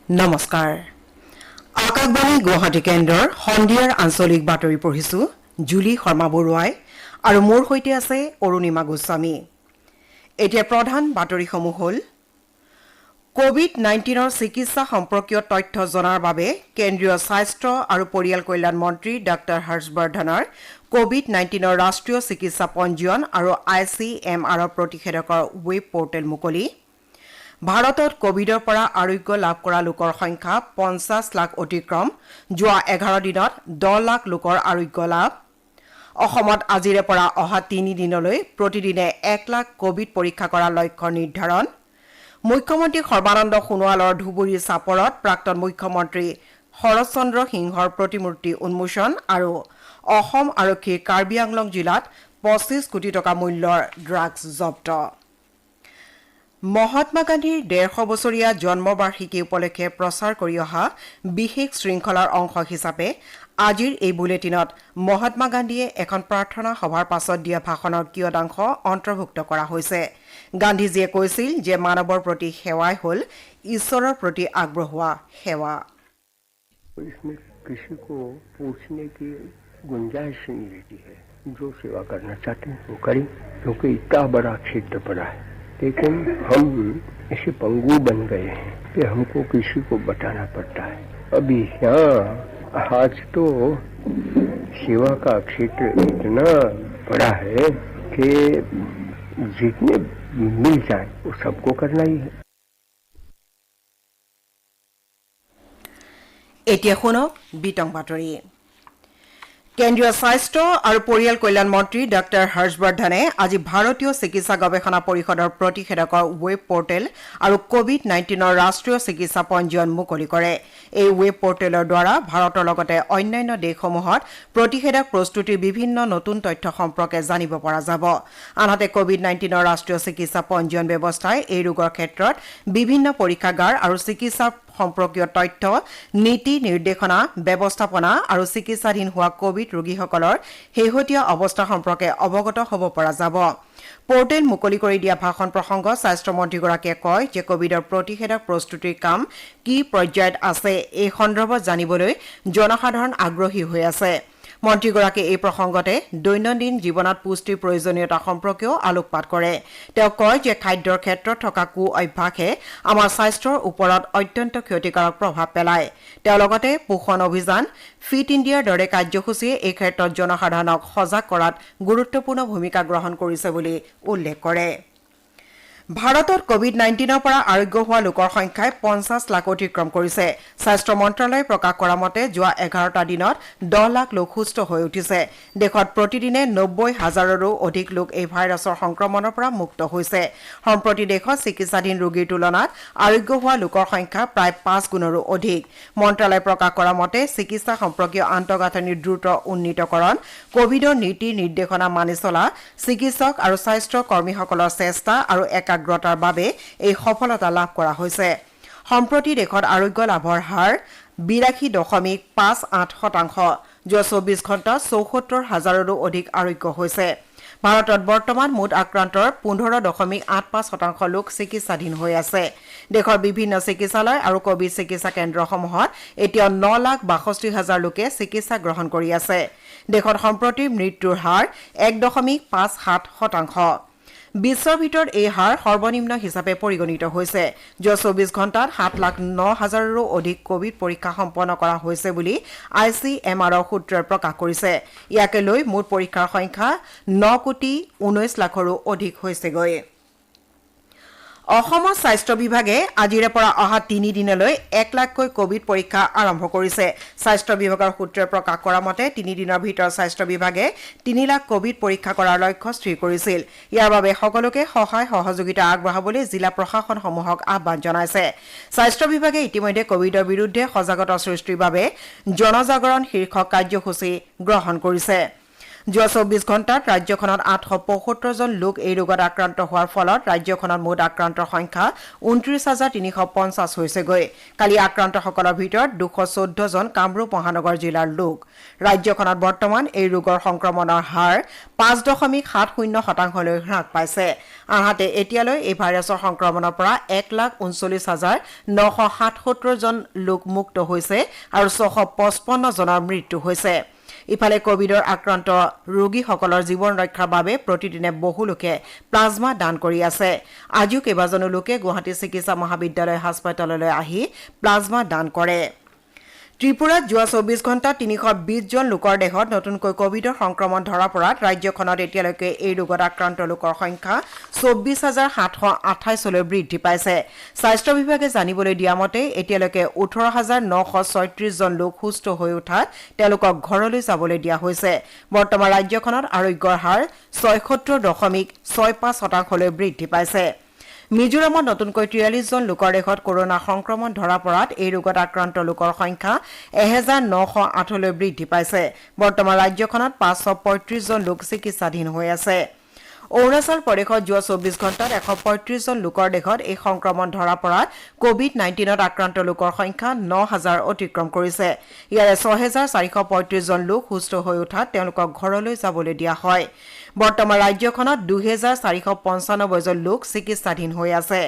নমস্কাৰ আকাশবাণী গুৱাহাটী কেন্দ্ৰৰ সন্ধিয়াৰ আঞ্চলিক বাতৰি পঢ়িছো জুলি শৰ্মা বৰুৱাই আৰু মোৰ সৈতে আছে অৰুণিমা গোস্বামী এতিয়া প্ৰধান বাতৰিসমূহ হ'ল কোভিড-19ৰ চিকিৎসা সম্পৰ্কীয় তথ্য জনাৰ বাবে কেন্দ্ৰীয় স্বাস্থ্য আৰু পৰিয়াল কল্যাণ মন্ত্ৰী ডাক্তৰ হৰ্ষবৰ্ধনৰ কোভিড-19ৰ ৰাষ্ট্ৰীয় চিকিৎসা পঞ্জীয়ন আৰু ICMR প্ৰতিষেধকৰ ৱেব পৰ্টেল মুকলি ভাৰতত কোভিডৰ পৰা আৰোগ্য লাভ কৰা লোকৰ সংখ্যা 50 লাখ অতিক্ৰম যোৱা 11 দিনত 10 লাখ লোকৰ আৰোগ্য লাভ অসমত আজিৰে পৰা অহা 3 দিনলৈ প্ৰতিদিনে 1 লাখ কোভিড পৰীক্ষা কৰাৰ লক্ষ্য নিৰ্ধাৰণ মুখ্যমন্ত্ৰী সৰ্বানন্দ সোণোৱালৰ ধুবুৰী চাপৰত প্ৰাক্তন মুখ্যমন্ত্ৰী শৰৎ চন্দ্ৰ সিংহৰ প্ৰতিমূৰ্তি উন্মোচন আৰু অসম আৰক্ষীৰ কাৰ্বি আংলং জিলাত 25 কোটি টকা মূল্যৰ ড্ৰাগছ জব্দ মহাত্মা গান্ধীৰ 150 বছৰীয়া জন্মবাৰ্ষিকী উপলক্ষে প্ৰচাৰ কৰি অহা বিশেষ শৃংখলাৰ অংশ হিচাপে আজিৰ এই বুলেটিনত মহাত্মা গান্ধীয়ে এখন প্ৰাৰ্থনা সভাৰ পাছত দিয়া ভাষণৰ কিয়দাংশ অন্তৰ্ভুক্ত কৰা হৈছে গান্ধীজীয়ে কৈছিল যে মানৱৰ প্ৰতি সেৱাই হ'ল ঈশ্বৰৰ প্ৰতি আগবঢ়োৱা সেৱা इसमें किसी को पूछने की गुंजाइश नहीं रहती है जो सेवा करना चाहते हैं वो करें क्योंकि इतना बड़ा क्षेत्र पड़ा है लेकिन हम ऐसे पंगु बन गए हैं कि हमको किसी को बताना पड़ता है अभी यहाँ आज तो सेवा का क्षेत्र इतना बड़ा है कि जितने मिल जाए वो सबको करना ही है এতিয়া শুনক বিতং বাতৰি কেন্দ্ৰীয় স্বাস্থ্য আৰু পৰিয়াল কল্যাণ মন্ত্ৰী ডাক্তৰ হৰ্ষবৰ্ধনে আজি ভাৰতীয় চিকিৎসা গৱেষণা পৰিষদৰ প্ৰতিষেধকৰ ৱেব পৰ্টেল আৰু কোভিড-19ৰ ৰাষ্ট্ৰীয় চিকিৎসা পঞ্জীয়ন মুকলি কৰে এই ৱেব পৰ্টেলৰ দ্বাৰা ভাৰতৰ লগতে অন্যান্য দেশসমূহত প্ৰতিষেধক প্ৰস্তুতিৰ বিভিন্ন নতুন তথ্য সম্পৰ্কে জানিব পৰা যাব আনহাতে কোভিড-19ৰ ৰাষ্ট্ৰীয় চিকিৎসা পঞ্জীয়ন ব্যৱস্থাই এই ৰোগৰ ক্ষেত্ৰত বিভিন্ন পৰীক্ষাগাৰ আৰু চিকিৎসা সম্পৰ্কীয় তথ্য নীতি নিৰ্দেশনা ব্যৱস্থাপনা আৰু চিকিৎসাধীন হোৱা কোভিড ৰোগীসকলৰ শেহতীয়া অৱস্থা সম্পৰ্কে অৱগত হ'ব পৰা যাব পোৰ্টেল মুকলি কৰি দিয়া ভাষণ প্ৰসংগত স্বাস্থ্য মন্ত্ৰীগৰাকীয়ে কয় যে কোভিডৰ প্ৰতিষেধক প্ৰস্তুতিৰ কাম কি পৰ্যায়ত আছে এই সন্দৰ্ভত জানিবলৈ জনসাধাৰণ আগ্ৰহী হৈ আছে মন্ত্ৰীগৰাকীয়ে এই প্ৰসংগতে দৈনন্দিন জীৱনত পুষ্টিৰ প্ৰয়োজনীয়তা সম্পৰ্কেও আলোকপাত কৰে তেওঁ কয় যে খাদ্যৰ ক্ষেত্ৰত থকা কু অভ্যাসে আমাৰ স্বাস্থ্যৰ ওপৰত অত্যন্ত ক্ষতিকাৰক প্ৰভাৱ পেলায় তেওঁ লগতে পোষণ অভিযান ফিট ইণ্ডিয়াৰ দৰে কাৰ্যসূচীয়ে এই ক্ষেত্ৰত জনসাধাৰণক সজাগ কৰাত গুৰুত্বপূৰ্ণ ভূমিকা গ্ৰহণ কৰিছে বুলি উল্লেখ কৰে ভাৰতত কোভিড-19ৰ পৰা আৰোগ্য হোৱা লোকৰ সংখ্যাই 50 লাখ অতিক্ৰম কৰিছে স্বাস্থ্য মন্ত্ৰালয়ে প্ৰকাশ কৰা মতে যোৱা 11টা দিনত 10 লাখ লোক সুস্থ হৈ উঠিছে দেশত প্ৰতিদিনে 90,000ৰো অধিক লোক এই ভাইৰাছৰ সংক্ৰমণৰ পৰা মুক্ত হৈছে সম্প্ৰতি দেশত চিকিৎসাধীন ৰোগীৰ তুলনাত আৰোগ্য হোৱা লোকৰ সংখ্যা প্ৰায় 5 গুণৰো অধিক মন্ত্ৰালয়ে প্ৰকাশ কৰা মতে চিকিৎসা সম্পৰ্কীয় আন্তঃগাঁথনিৰ দ্ৰুত উন্নীতকৰণ কোভিডৰ নীতি নিৰ্দেশনা মানি চলা চিকিৎসক আৰু স্বাস্থ্য কৰ্মীসকলৰ চেষ্টা আৰু একাগ্ৰতাৰ বাবে এই সফলতা লাভ কৰা হৈছে সম্প্ৰতি দেশত আৰোগ্য লাভৰ হাৰ 82.58% যোৱা 24 ঘণ্টাত 74,000ৰো অধিক আৰোগ্য হৈছে ভাৰতত বৰ্তমান মুঠ আক্ৰান্তৰ 15.85% লোক চিকিৎসাধীন হৈ আছে দেশৰ বিভিন্ন চিকিৎসালয় আৰু কোভিড চিকিৎসা কেন্দ্ৰসমূহত এতিয়া 9,62,000 লোকে চিকিৎসা গ্ৰহণ কৰি আছে দেশত সম্প্ৰতি মৃত্যুৰ হাৰ 1.57% বিশ্বৰ ভিতৰত এই হাৰ সৰ্বনিম্ন হিচাপে পৰিগণিত হৈছে যোৱা 24 ঘণ্টাত 7,09,000ৰো অধিক কোভিড পৰীক্ষা সম্পন্ন কৰা হৈছে বুলি ICMR সূত্ৰই প্ৰকাশ কৰিছে ইয়াকে লৈ মুঠ পৰীক্ষাৰ সংখ্যা 9,19 লাখৰো অধিক হৈছেগৈ অসমৰ স্বাস্থ্য বিভাগে আজিৰে পৰা অহা 3 দিনলৈ 1 লাখকৈ কোভিড পৰীক্ষা আৰম্ভ কৰিছে স্বাস্থ্য বিভাগৰ সূত্ৰই প্ৰকাশ কৰা মতে 3 দিনৰ ভিতৰত স্বাস্থ্য বিভাগে 3 লাখ কোভিড পৰীক্ষা কৰাৰ লক্ষ্য স্থিৰ কৰিছিল ইয়াৰ বাবে সকলোকে সহায় সহযোগিতা আগবঢ়াবলৈ জিলা প্ৰশাসনসমূহক আহ্বান জনাইছে স্বাস্থ্য বিভাগে ইতিমধ্যে কোভিডৰ বিৰুদ্ধে সজাগতা সৃষ্টিৰ বাবে জনজাগৰণ শীৰ্ষক কাৰ্যসূচী গ্ৰহণ কৰিছে যোৱা 24 ঘণ্টাত ৰাজ্যখনত 875 জন লোক এই ৰোগত আক্ৰান্ত হোৱাৰ ফলত ৰাজ্যখনত মুঠ আক্ৰান্তৰ সংখ্যা 29,350 হৈছেগৈ। কালি আক্ৰান্তসকলৰ ভিতৰত 214 জন কামৰূপ মহানগৰ জিলাৰ লোক। ৰাজ্যখনত বৰ্তমান এই ৰোগৰ সংক্ৰমণৰ হাৰ 5.70% হ্ৰাস পাইছে। আনহাতে এতিয়ালৈ এই ভাইৰাছৰ সংক্ৰমণৰ পৰা 1,39,977 জন লোক মুক্ত হৈছে আৰু 655 জনৰ মৃত্যু হৈছে। ইফালে কোভিডৰ আক্ৰান্ত ৰোগীসকলৰ জীৱন ৰক্ষাৰ বাবে প্ৰতিদিনে বহু লোকে প্লাজমা দান কৰি আছে। আজিও কেইবাজনো লোকে গুৱাহাটী চিকিৎসা মহাবিদ্যালয় হাস্পতাললৈ আহি প্লাজমা দান কৰে। ত্ৰিপুৰাত যোৱা 24 ঘণ্টাত 320 জন লোকৰ দেহত নতুনকৈ কোভিডৰ সংক্ৰমণ ধৰা পৰাত ৰাজ্যখনত এতিয়ালৈকে এই ৰোগত আক্ৰান্ত লোকৰ সংখ্যা 24,728লৈ বৃদ্ধি পাইছে। স্বাস্থ্য বিভাগে জানিবলৈ দিয়া মতে এতিয়ালৈকে 18,936 জন লোক সুস্থ হৈ উঠাত তেওঁলোকক ঘৰলৈ যাবলৈ দিয়া হৈছে। বৰ্তমান ৰাজ্যখনত আৰোগ্যৰ হাৰ 76.65%লৈ বৃদ্ধি পাইছে। মিজোৰামত নতুনকৈ 43 জন লোকৰ দেহত কৰোনা সংক্ৰমণ ধৰা পৰাত এই ৰোগত আক্ৰান্ত লোকৰ সংখ্যা 1,908লৈ বৃদ্ধি পাইছে। বৰ্তমান ৰাজ্যখনত 535 জন লোক চিকিৎসাধীন হৈ আছে। অৰুণাচল প্ৰদেশত যোৱা 24 ঘণ্টাত 135 জন লোকৰ দেহত এই সংক্ৰমণ ধৰা পৰাত কোভিড-19ত আক্ৰান্ত লোকৰ সংখ্যা 9,000 অতিক্ৰম কৰিছে। ইয়াৰে 6,435 জন লোক সুস্থ হৈ উঠাত তেওঁলোকক ঘৰলৈ যাবলৈ দিয়া হয়। বৰ্তমান ৰাজ্যখনত 2,495 জন লোক চিকিৎসাধীন হৈ আছে।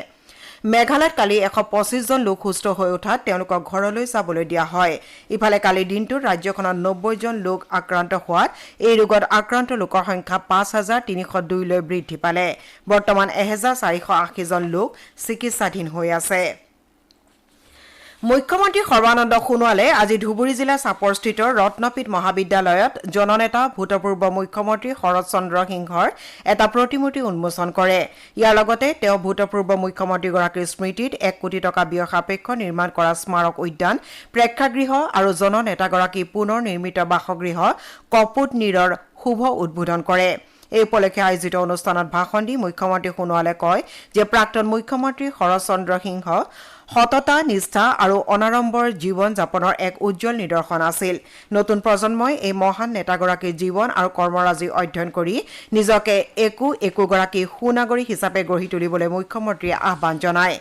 মেঘালয়ত কালি 125 জন লোক সুস্থ হৈ উঠাত তেওঁলোকক ঘৰলৈ যাবলৈ দিয়া হয়। ইফালে কালিৰ দিনটোত ৰাজ্যখনত 90 জন লোক আক্ৰান্ত হোৱাত এই ৰোগত আক্ৰান্ত লোকৰ সংখ্যা 5,302লৈ বৃদ্ধি পালে। বৰ্তমান 1,480 জন লোক চিকিৎসাধীন হৈ আছে। মুখ্যমন্ত্ৰী সৰ্বানন্দ সোণোৱালে আজি ধুবুৰী জিলা চাপৰস্থিত ৰত্নপীঠ মহাবিদ্যালয়ত জননেতা ভূতপূৰ্ব মুখ্যমন্ত্ৰী শৰৎ চন্দ্ৰ সিংহৰ এটা প্ৰতিমূৰ্তি উন্মোচন কৰে। ইয়াৰ লগতে তেওঁ ভূতপূৰ্ব মুখ্যমন্ত্ৰীগৰাকীৰ স্মৃতিত 1 কোটি টকা ব্যয় সাপেক্ষ নিৰ্মাণ কৰা স্মাৰক উদ্যান, প্ৰেক্ষাগৃহ আৰু জননেতাগৰাকী পুনৰ নিৰ্মিত বাসগৃহ কপুত নীৰৰ শুভ উদ্বোধন কৰে। এই উপলক্ষে আয়োজিত অনুষ্ঠানত ভাষণ দি মুখ্যমন্ত্ৰী সোণোৱালে কয় যে প্ৰাক্তন মুখ্যমন্ত্ৰী শৰৎ চন্দ্ৰ সিংহ সততা, নিষ্ঠা আৰু অনাড়ম্বৰ জীৱন যাপনৰ এক উজ্জ্বল নিদৰ্শন আছিল। নতুন প্ৰজন্মই এই মহান নেতাগৰাকীৰ জীৱন আৰু কৰ্মৰাজি অধ্যয়ন কৰি নিজকে একোগৰাকী সুনাগৰিক হিচাপে গঢ়ি তুলিবলৈ মুখ্যমন্ত্ৰীয়ে আহ্বান জনায়।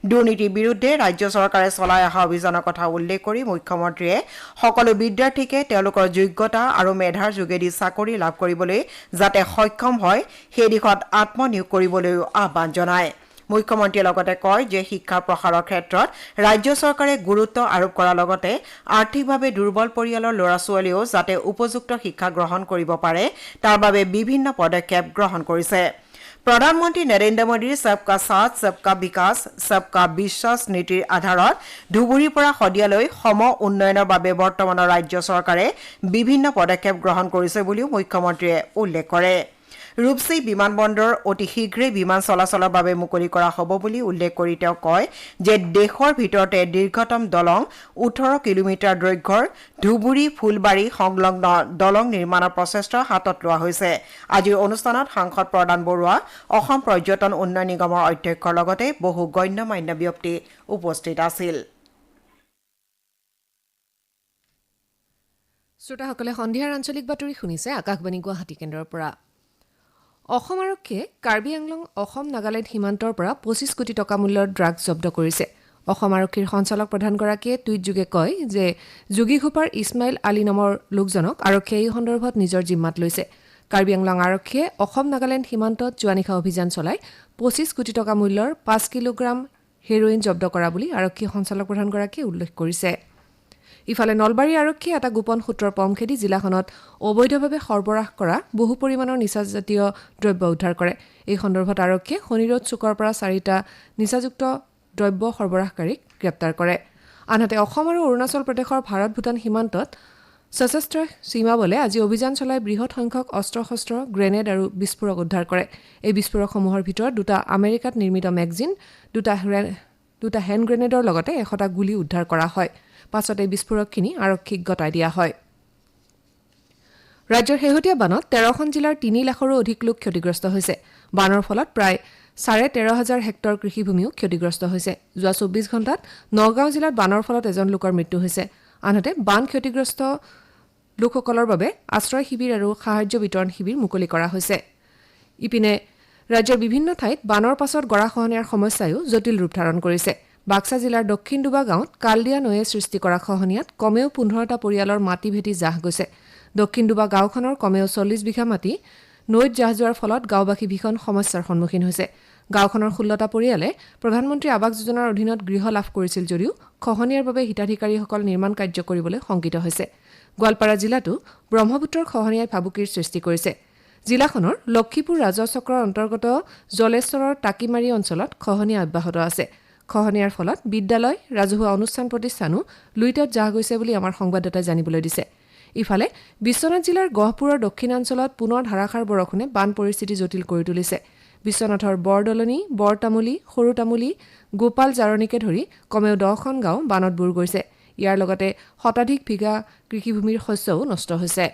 দুৰ্নীতিৰ বিৰুদ্ধে ৰাজ্য চৰকাৰে চলাই অহা অভিযানৰ কথা উল্লেখ কৰি মুখ্যমন্ত্ৰীয়ে সকলো বিদ্যাৰ্থীকে তেওঁলোকৰ যোগ্যতা আৰু মেধাৰ যোগেদি চাকৰি লাভ কৰিবলৈ যাতে সক্ষম হয় সেই দিশত আত্মনিয়োগ কৰিবলৈও আহ্বান জনায়। মুখ্যমন্ত্ৰীয়ে লগতে কয় যে শিক্ষাৰ প্ৰসাৰৰ ক্ষেত্ৰত ৰাজ্য চৰকাৰে গুৰুত্ব আৰোপ কৰাৰ লগতে আৰ্থিকভাৱে দুৰ্বল পৰিয়ালৰ ল'ৰা ছোৱালীয়েও যাতে উপযুক্ত শিক্ষা গ্ৰহণ কৰিব পাৰে তাৰ বাবে বিভিন্ন পদক্ষেপ গ্ৰহণ কৰিছে। প্ৰধানমন্ত্ৰী নৰেন্দ্ৰ মোদীৰ সবকা সাথ সবকা বিকাশ সবকা বিশ্বাস নীতিৰ আধাৰত ধুবুৰীৰ পৰা শদিয়ালৈ সম উন্নয়নৰ বাবে বৰ্তমানৰ ৰাজ্য চৰকাৰে বিভিন্ন পদক্ষেপ গ্ৰহণ কৰিছে বুলিও মুখ্যমন্ত্ৰীয়ে উল্লেখ কৰে। ৰূপসী বিমানবন্দৰ অতি শীঘ্ৰেই বিমান চলাচলৰ বাবে মুকলি কৰা হ'ব বুলি উল্লেখ কৰি তেওঁ কয় যে দেশৰ ভিতৰতে দীৰ্ঘতম দলং 18 কিলোমিটাৰ দৈৰ্ঘ্যৰ ধুবুৰী ফুলবাৰী সংলগ্ন দলং নিৰ্মাণৰ প্ৰচেষ্টা হাতত লোৱা হৈছে। আজিৰ অনুষ্ঠানত সাংসদ প্ৰদান বৰুৱা, অসম পৰ্যটন উন্নয়ন নিগমৰ অধ্যক্ষৰ লগতে বহু গণ্যমান্য ব্যক্তি উপস্থিত আছিল। শ্ৰোতাসকলে সন্ধিয়াৰ আঞ্চলিক বাতৰি শুনিছে আকাশবাণী গুৱাহাটী কেন্দ্ৰৰ পৰা। অসম আৰক্ষীয়ে কাৰ্বি আংলং অসম নাগালেণ্ড সীমান্তৰ পৰা 25 কোটি টকা মূল্যৰ ড্ৰাগছ জব্দ কৰিছে। অসম আৰক্ষীৰ সঞ্চালক প্ৰধানগৰাকীয়ে টুইটযোগে কয় যে যোগীঘোপাৰ ইছমাইল আলী নামৰ লোকজনক আৰক্ষীয়ে এই সন্দৰ্ভত নিজৰ জিম্মাত লৈছে। কাৰ্বি আংলং আৰক্ষীয়ে অসম নাগালেণ্ড সীমান্তত যোৱা নিশা অভিযান চলাই 25 কোটি টকা মূল্যৰ 5 কিলোগ্ৰাম হেৰইন জব্দ কৰা বুলি আৰক্ষী সঞ্চালক প্ৰধানগৰাকীয়ে উল্লেখ কৰিছে। ইফালে নলবাৰী আৰক্ষীয়ে এটা গোপন সূত্ৰৰ পম খেদি জিলাখনত অবৈধভাৱে সৰবৰাহ কৰা বহু পৰিমাণৰ নিচাজাতীয় দ্ৰব্য উদ্ধাৰ কৰে। এই সন্দৰ্ভত আৰক্ষীয়ে শনিৰোড চুকৰ পৰা 4টা নিচাযুক্ত দ্ৰব্য সৰবৰাহকাৰীক গ্ৰেপ্তাৰ কৰে। আনহাতে অসম আৰু অৰুণাচল প্ৰদেশৰ ভাৰত-ভূটান সীমান্তত সশস্ত্ৰ সীমাবলে আজি অভিযান চলাই বৃহৎ সংখ্যক অস্ত্ৰ-শস্ত্ৰ, গ্ৰেনেড আৰু বিস্ফোৰক উদ্ধাৰ কৰে। এই বিস্ফোৰকসমূহৰ ভিতৰত 2টা আমেৰিকাত নিৰ্মিত মেগজিন, 2টা হেণ্ড গ্ৰেনেডৰ লগতে 100টা গুলী উদ্ধাৰ কৰা হয়। পাছত এই বিস্ফোৰকখিনি আৰক্ষীক গতাই দিয়া হয়। ৰাজ্যৰ শেহতীয়া বানত 13খন জিলাৰ 3 লাখৰো অধিক লোক ক্ষতিগ্ৰস্ত হৈছে। বানৰ ফলত প্ৰায় 13,500 হেক্টৰ কৃষিভূমিও ক্ষতিগ্ৰস্ত হৈছে। যোৱা 24 ঘণ্টাত নগাঁও জিলাত বানৰ ফলত এজন লোকৰ মৃত্যু হৈছে। আনহাতে বান ক্ষতিগ্ৰস্ত লোকসকলৰ বাবে আশ্ৰয় শিবিৰ আৰু সাহায্য বিতৰণ শিবিৰ মুকলি কৰা হৈছে। ইপিনে ৰাজ্যৰ বিভিন্ন ঠাইত বানৰ পাছত গৰাখহনীয়াৰ সমস্যায়ো জটিল ৰূপ ধাৰণ কৰিছে। বাক্সা জিলাৰ দক্ষিণ ডুবা গাঁৱত কালদিয়া নৈয়ে সৃষ্টি কৰা খহনীয়াত কমেও 15টা পৰিয়ালৰ মাটি ভেটি জাহ গৈছে। দক্ষিণ ডুবা গাঁওখনৰ কমেও 40 বিঘা মাটি নৈত জাহ যোৱাৰ ফলত গাঁওবাসী ভীষণ সমস্যাৰ সন্মুখীন হৈছে। গাঁওখনৰ 16টা পৰিয়ালে প্ৰধানমন্ত্ৰী আৱাস যোজনাৰ অধীনত গৃহ লাভ কৰিছিল যদিও খহনীয়াৰ বাবে হিতাধিকাৰীসকল নিৰ্মাণ কাৰ্য কৰিবলৈ শংকিত হৈছে। গোৱালপাৰা জিলাতো ব্ৰহ্মপুত্ৰৰ খহনীয়াই ভাবুকিৰ সৃষ্টি কৰিছে। জিলাখনৰ লক্ষীপুৰ ৰাজহ চক্ৰৰ অন্তৰ্গত জলেশ্বৰৰ টাকিমাৰী অঞ্চলত খহনীয়া অব্যাহত আছে। খহনীয়াৰ ফলত বিদ্যালয়, ৰাজহুৱা অনুষ্ঠান প্ৰতিষ্ঠানো লুইতত জাহ গৈছে বুলি আমাৰ সংবাদদাতাই জানিবলৈ দিছে। ইফালে বিশ্বনাথ জিলাৰ গহপুৰৰ দক্ষিণাঞ্চলত পুনৰ ধাৰাসাৰ বৰষুণে বান পৰিস্থিতি জটিল কৰি তুলিছে। বিশ্বনাথৰ বৰদলনি, বৰতামুলী, সৰু তামুলী, গোপাল জাৰণীকে ধৰি কমেও 10খন গাঁও বানত বুৰ গৈছে। ইয়াৰ লগতে শতাধিক বিঘা কৃষিভূমিৰ শস্যও নষ্ট হৈছে।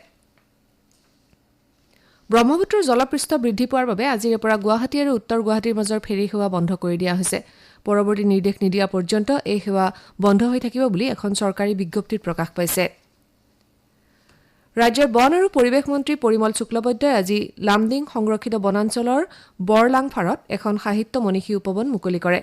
ব্ৰহ্মপুত্ৰৰ জলপৃষ্ঠ বৃদ্ধি পোৱাৰ বাবে আজিৰে পৰা গুৱাহাটী আৰু উত্তৰ গুৱাহাটীৰ মাজৰ ফেৰী সেৱা বন্ধ কৰি দিয়া হৈছে। পৰৱৰ্তী নিৰ্দেশ নিদিয়া পৰ্যন্ত এই সেৱা বন্ধ হৈ থাকিব বুলি এখন চৰকাৰী বিজ্ঞপ্তিত প্ৰকাশ পাইছে। ৰাজ্যৰ বন আৰু পৰিৱেশ মন্ত্ৰী পৰিমল শুক্লবৈদ্যই আজি লামডিং সংৰক্ষিত বনাঞ্চলৰ বৰলাংফাৰত এখন সাহিত্য মনীষী উপবন মুকলি কৰে।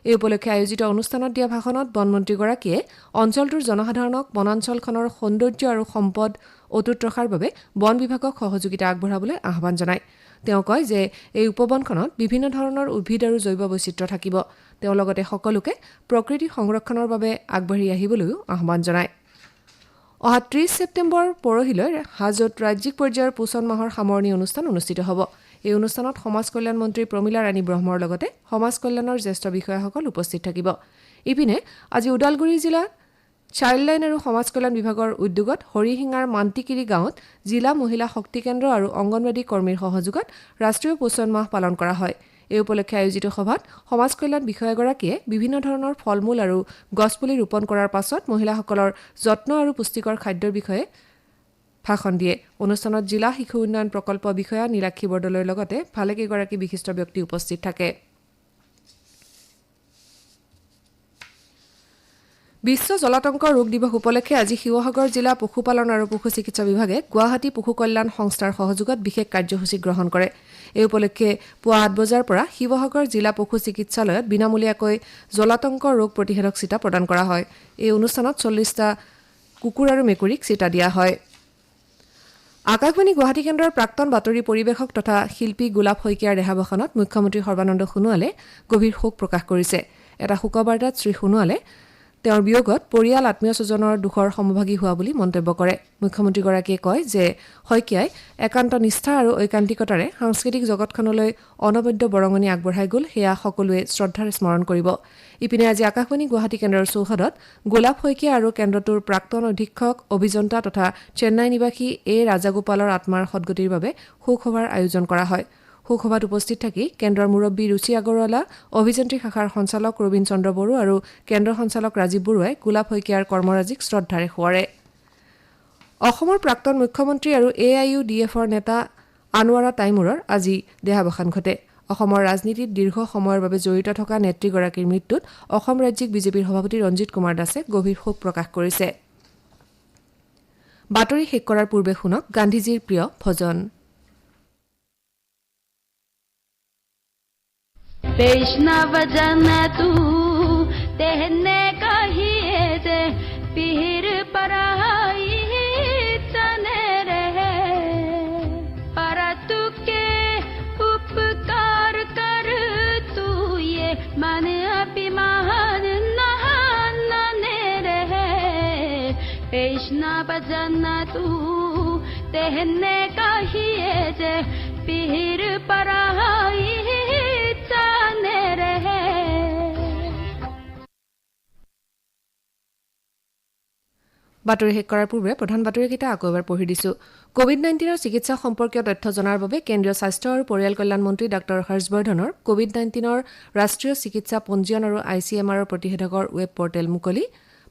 এই উপলক্ষে আয়োজিত অনুষ্ঠানত দিয়া ভাষণত বনমন্ত্ৰীগৰাকীয়ে অঞ্চলটোৰ জনসাধাৰণক বনাঞ্চলখনৰ সৌন্দৰ্য আৰু সম্পদ অটুট ৰখাৰ বাবে বন বিভাগক সহযোগিতা আগবঢ়াবলৈ আহ্বান জনায়। তেওঁ কয় যে এই উপবনখনত বিভিন্ন ধৰণৰ উদ্ভিদ আৰু জৈৱ বৈচিত্ৰ্য থাকিব। তেওঁ লগতে সকলোকে প্ৰকৃতি সংৰক্ষণৰ বাবে আগবাঢ়ি আহিবলৈও আহ্বান জনায়। অহা 30 ছেপ্টেম্বৰ পৰহিলৈ হাজোত ৰাজ্যিক পৰ্যায়ৰ পোষণ মাহৰ সামৰণি অনুষ্ঠান অনুষ্ঠিত হ'ব। এই অনুষ্ঠানত সমাজ কল্যাণ মন্ত্ৰী প্ৰমীলা ৰাণী ব্ৰহ্মৰ লগতে সমাজ কল্যাণৰ জ্যেষ্ঠ বিষয়াসকল উপস্থিত থাকিব। ইপিনে আজি ওদালগুৰি জিলাত চাইল্ডলাইন আৰু সমাজ কল্যাণ বিভাগৰ উদ্যোগত হৰিশিঙাৰ মান্তিকিৰি গাঁৱত জিলা মহিলা শক্তি কেন্দ্ৰ আৰু অংগনৱাড়ী কৰ্মীৰ সহযোগত ৰাষ্ট্ৰীয় পোষণ মাহ পালন কৰা হয়। এই উপলক্ষে আয়োজিত সভাত সমাজ কল্যাণ বিষয়াগৰাকীয়ে বিভিন্ন ধৰণৰ ফল-মূল আৰু গছপুলি ৰোপণ কৰাৰ পাছত মহিলাসকলৰ যত্ন আৰু পুষ্টিকৰ খাদ্যৰ বিষয়ে ভাষণ দিয়ে। অনুষ্ঠানত জিলা শিশু উন্নয়ন প্ৰকল্প বিষয়া নীলাক্ষী বৰদলৈৰ লগতে ভালেকেইগৰাকী বিশিষ্ট ব্যক্তি উপস্থিত থাকে। বিশ্ব জলাতংক ৰোগ দিৱস উপলক্ষে আজি শিৱসাগৰ জিলা পশুপালন আৰু পশু চিকিৎসা বিভাগে গুৱাহাটী পশু কল্যাণ সংস্থাৰ সহযোগত বিশেষ কাৰ্যসূচী গ্ৰহণ কৰে। এই উপলক্ষে পুৱা 8 বজাৰ পৰা শিৱসাগৰ জিলা পশু চিকিৎসালয়ত বিনামূলীয়াকৈ জলাতংক ৰোগ প্ৰতিষেধক চিটা প্ৰদান কৰা হয়। এই অনুষ্ঠানত 40টা কুকুৰ আৰু মেকুৰীক চিটা দিয়া হয়। আকাশবাণী গুৱাহাটী কেন্দ্ৰৰ প্ৰাক্তন বাতৰি পৰিৱেশক তথা শিল্পী গোলাপ শইকীয়াৰ দেহাৱসানত মুখ্যমন্ত্ৰী সৰ্বানন্দ সোণোৱালে গভীৰ শোক প্ৰকাশ কৰিছে। এটা শোকবাৰ্তাত শ্ৰী সোণোৱালে তেওঁৰ বিয়োগত পৰিয়াল আত্মীয় স্বজনৰ দুখৰ সমভাগী হোৱা বুলি মন্তব্য কৰে। মুখ্যমন্ত্ৰীগৰাকীয়ে কয় যে শইকীয়াই একান্ত নিষ্ঠা আৰু ঐকান্তিকতাৰে সাংস্কৃতিক জগতখনলৈ অনবদ্য বৰঙণি আগবঢ়াই গ'ল, সেয়া সকলোৱে শ্ৰদ্ধাৰে স্মৰণ কৰিব। ইপিনে আজি আকাশবাণী গুৱাহাটী কেন্দ্ৰৰ চৌহদত গোলাপ শইকীয়া আৰু কেন্দ্ৰটোৰ প্ৰাক্তন অধীক্ষক অভিযন্তা তথা চেন্নাই নিবাসী এ ৰাজাগোপালৰ আত্মাৰ সদগতিৰ বাবে শোকসভাৰ আয়োজন কৰা হয়। শোকসভাত উপস্থিত থাকি কেন্দ্ৰৰ মুৰব্বী ৰুচি আগৰৱালা, অভিযন্ত্ৰী শাখাৰ সঞ্চালক ৰবীন চন্দ্ৰ বড়ো আৰু কেন্দ্ৰৰ সঞ্চালক ৰাজীৱ বৰুৱাই গোলাপ শইকীয়াৰ কৰ্মৰাজিক শ্ৰদ্ধাৰে সোঁৱৰে। অসমৰ প্ৰাক্তন মুখ্যমন্ত্ৰী আৰু AIUDFৰ নেতা আনোৱাৰা তাইমুৰৰ আজি দেহাৱসান ঘটে। অসমৰ ৰাজনীতিত দীৰ্ঘ সময়ৰ বাবে জড়িত থকা নেত্ৰীগৰাকীৰ মৃত্যুত অসম ৰাজ্যিক বিজেপিৰ সভাপতি ৰঞ্জিত কুমাৰ দাসে গভীৰ শোক প্ৰকাশ কৰিছে। বাতৰি শেষ কৰাৰ পূৰ্বে শুনক গান্ধীজীৰ প্ৰিয় ভজন। वैष्णव जन तू तेहने कहिए जे पीर पराई चने रहे पर तू के उपकार कर तू ये मन अभिमान नहाने रहे वैष्णव जन तू तेहने कहिए जे पीर पराई বাতৰি শেষ কৰাৰ পূৰ্বে প্ৰধান বাতৰিকেইটা আকৌ এবাৰ পঢ়ি দিছো। কোভিড-19ৰ চিকিৎসা সম্পৰ্কীয় তথ্য জনাৰ বাবে কেন্দ্ৰীয় স্বাস্থ্য আৰু পৰিয়াল কল্যাণ মন্ত্ৰী ডাঃ হৰ্ষবৰ্ধনৰ কোভিড-19ৰ ৰাষ্ট্ৰীয় চিকিৎসা পঞ্জীয়ন আৰু ICMR প্ৰতিষেধকৰ ৱেব পৰ্টেল মুকলি।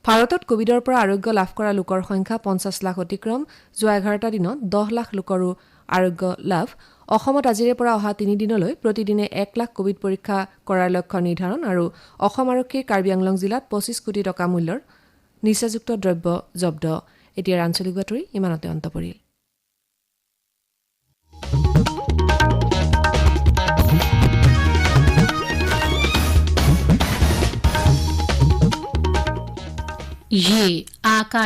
ভাৰতত কোভিডৰ পৰা আৰোগ্য লাভ কৰা লোকৰ সংখ্যা 50 লাখ অতিক্ৰম। যোৱা 11টা দিনত 10 লাখ লোকৰো আৰোগ্য লাভ। অসমত আজিৰে পৰা অহা 3 দিনলৈ প্ৰতিদিনে 1 লাখ কোভিড পৰীক্ষা কৰাৰ লক্ষ্য নিৰ্ধাৰণ আৰু অসম আৰক্ষীৰ কাৰ্বি আংলং জিলাত 25 কোটি টকা মূল্যৰ নিচাযুক্ত দ্ৰব্য জব্দ। এতিয়াৰ আঞ্চলিক বাতৰি ইমানতে অন্ত পৰিল। ये आकाश